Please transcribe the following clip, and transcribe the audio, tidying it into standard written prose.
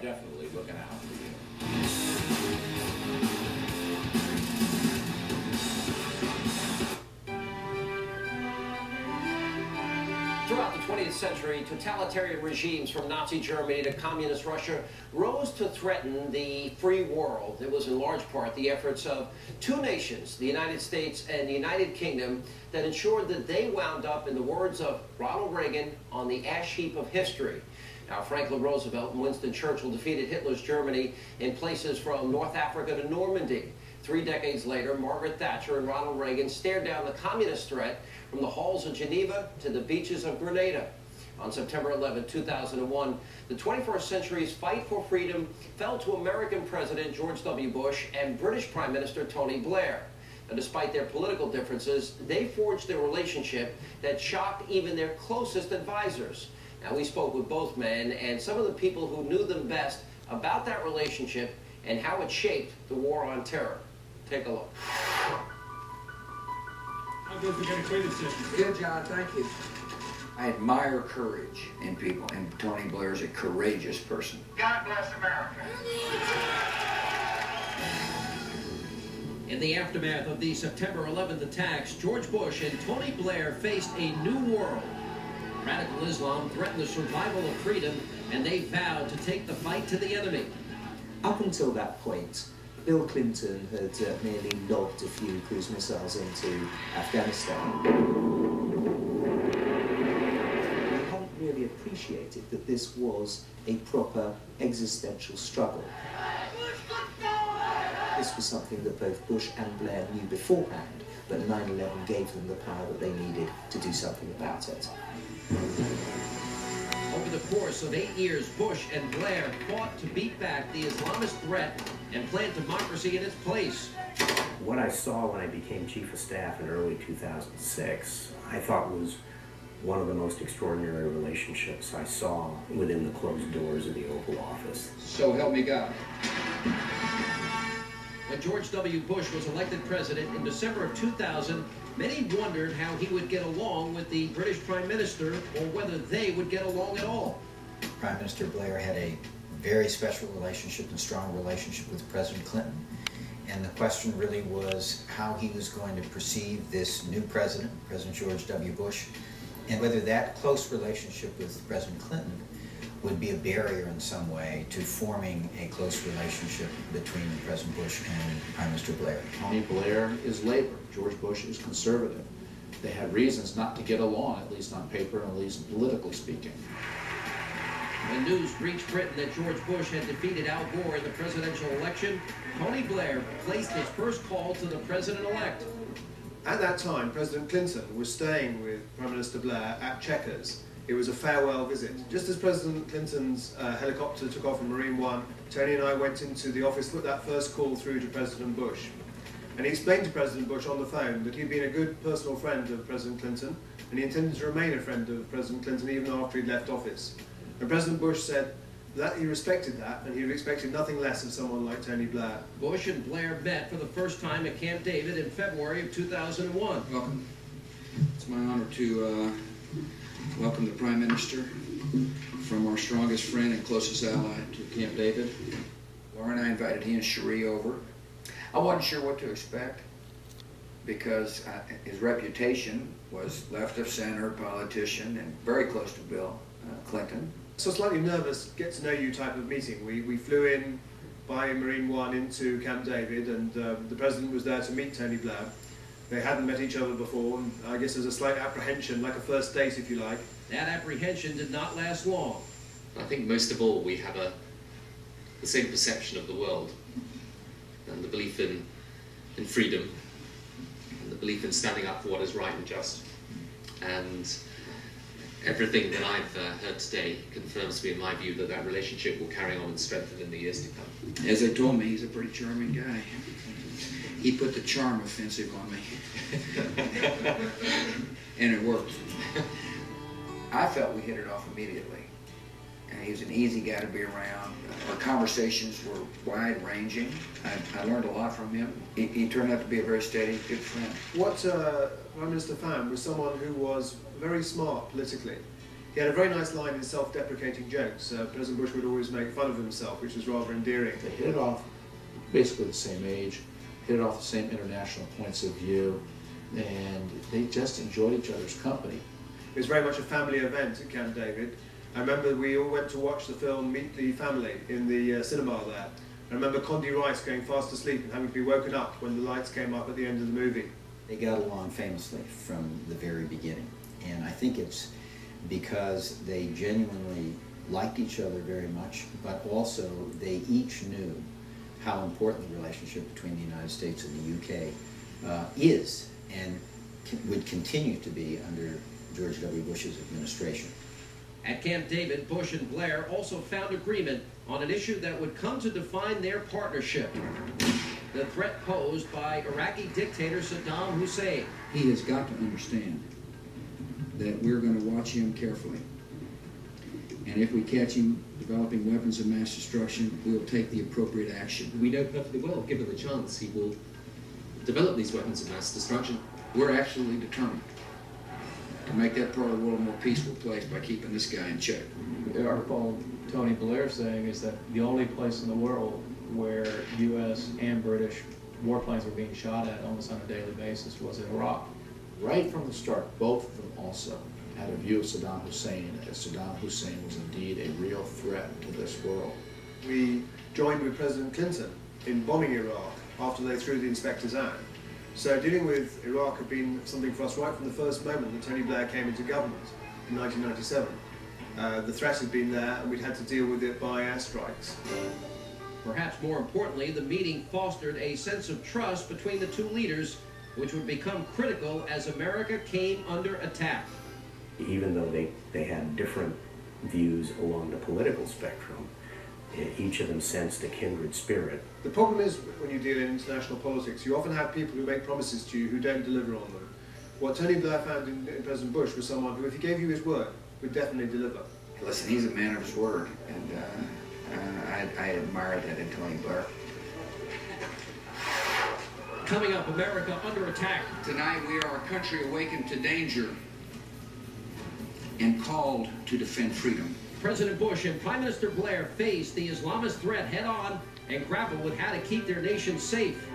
definitely looking out for you. Throughout the 20th century, totalitarian regimes from Nazi Germany to communist Russia rose to threaten the free world. It was in large part the efforts of two nations, the United States and the United Kingdom, that ensured that they wound up, in the words of Ronald Reagan, on the ash heap of history. Now, Franklin Roosevelt and Winston Churchill defeated Hitler's Germany in places from North Africa to Normandy. 3 decades later, Margaret Thatcher and Ronald Reagan stared down the communist threat from the halls of Geneva to the beaches of Grenada. On September 11, 2001, the 21st century's fight for freedom fell to American President George W. Bush and British Prime Minister Tony Blair. Now, despite their political differences, they forged a relationship that shocked even their closest advisors. Now, we spoke with both men and some of the people who knew them best about that relationship and how it shaped the war on terror. Take a look. How good for getting acquainted session? Good, John, thank you. I admire courage in people, and Tony Blair is a courageous person. God bless America. In the aftermath of the September 11th attacks, George Bush and Tony Blair faced a new world. Radical Islam threatened the survival of freedom, and they vowed to take the fight to the enemy. Up until that point, Bill Clinton had merely lobbed a few cruise missiles into Afghanistan. They hadn't really appreciated that this was a proper existential struggle. This was something that both Bush and Blair knew beforehand, but 9/11 gave them the power that they needed to do something about it. Over the course of 8 years, Bush and Blair fought to beat back the Islamist threat and plant democracy in its place. What I saw when I became Chief of Staff in early 2006, I thought was one of the most extraordinary relationships I saw within the closed doors of the Oval Office. So help me God. When George W. Bush was elected president in December of 2000, many wondered how he would get along with the British Prime Minister, or whether they would get along at all. Prime Minister Blair had a very special relationship and strong relationship with President Clinton. And the question really was how he was going to perceive this new president, President George W. Bush, and whether that close relationship with President Clinton would be a barrier in some way to forming a close relationship between President Bush and Prime Minister Blair. Tony Blair is labor. George Bush is conservative. They had reasons not to get along, at least on paper and at least politically speaking. When news reached Britain that George Bush had defeated Al Gore in the presidential election, Tony Blair placed his first call to the president-elect. At that time, President Clinton was staying with Prime Minister Blair at Chequers. It was a farewell visit. Just as President Clinton's helicopter took off from Marine One, Tony and I went into the office, put that first call through to President Bush. And he explained to President Bush on the phone that he'd been a good personal friend of President Clinton, and he intended to remain a friend of President Clinton even after he'd left office. And President Bush said that he respected that, and he expected nothing less of someone like Tony Blair. Bush and Blair met for the first time at Camp David in February of 2001. Welcome. It's my honor to welcome the Prime Minister from our strongest friend and closest ally to Camp David. Laura and I invited he and Cherie over. I wasn't sure what to expect because his reputation was left of center politician and very close to Bill Clinton. So slightly nervous, get to know you type of meeting. We flew in by Marine One into Camp David, and the President was there to meet Tony Blair. They hadn't met each other before, and I guess there's a slight apprehension, like a first date if you like. That apprehension did not last long. I think most of all we have the same perception of the world, and the belief in freedom, and the belief in standing up for what is right and just. And everything that I've heard today confirms me in my view that that relationship will carry on and strengthen in the years to come. As they told me, he's a pretty charming guy. He put the charm offensive on me. And it worked. I felt we hit it off immediately. And he was an easy guy to be around. Our conversations were wide-ranging. I learned a lot from him. He turned out to be a very steady, good friend. What Prime Minister found was someone who was very smart politically. He had a very nice line in self-deprecating jokes. President Bush would always make fun of himself, which was rather endearing. They hit it off, basically the same age, hit it off the same international points of view, and they just enjoyed each other's company. It was very much a family event at Camp David. I remember we all went to watch the film Meet the Family in the cinema there. I remember Condi Rice going fast asleep and having to be woken up when the lights came up at the end of the movie. They got along famously from the very beginning, and I think it's because they genuinely liked each other very much, but also they each knew how important the relationship between the United States and the UK is and would continue to be under George W. Bush's administration. At Camp David, Bush and Blair also found agreement on an issue that would come to define their partnership: the threat posed by Iraqi dictator Saddam Hussein. He has got to understand that we're going to watch him carefully. And if we catch him developing weapons of mass destruction, we'll take the appropriate action. We know perfectly well, given the chance, he will develop these weapons of mass destruction. We're absolutely determined to make that part of the world a more peaceful place by keeping this guy in check. The article Tony Blair saying is that the only place in the world where U.S. and British warplanes were being shot at almost on a daily basis was in Iraq. Right from the start, both of them also had a view of Saddam Hussein as Saddam Hussein was indeed a real threat to this world. We joined with President Clinton in bombing Iraq after they threw the inspectors out. So dealing with Iraq had been something for us right from the first moment that Tony Blair came into government in 1997. The threat had been there, and we'd had to deal with it by airstrikes. Perhaps more importantly, the meeting fostered a sense of trust between the two leaders, which would become critical as America came under attack. Even though they had different views along the political spectrum, each of them sensed a kindred spirit. The problem is, when you deal in international politics, you often have people who make promises to you who don't deliver on them. What Tony Blair found in President Bush was someone who, if he gave you his word, would definitely deliver. Listen, he's a man of his word, and I admire that in Tony Blair. Coming up, America under attack. Tonight we are a country awakened to danger and called to defend freedom. President Bush and Prime Minister Blair faced the Islamist threat head-on and grappled with how to keep their nation safe.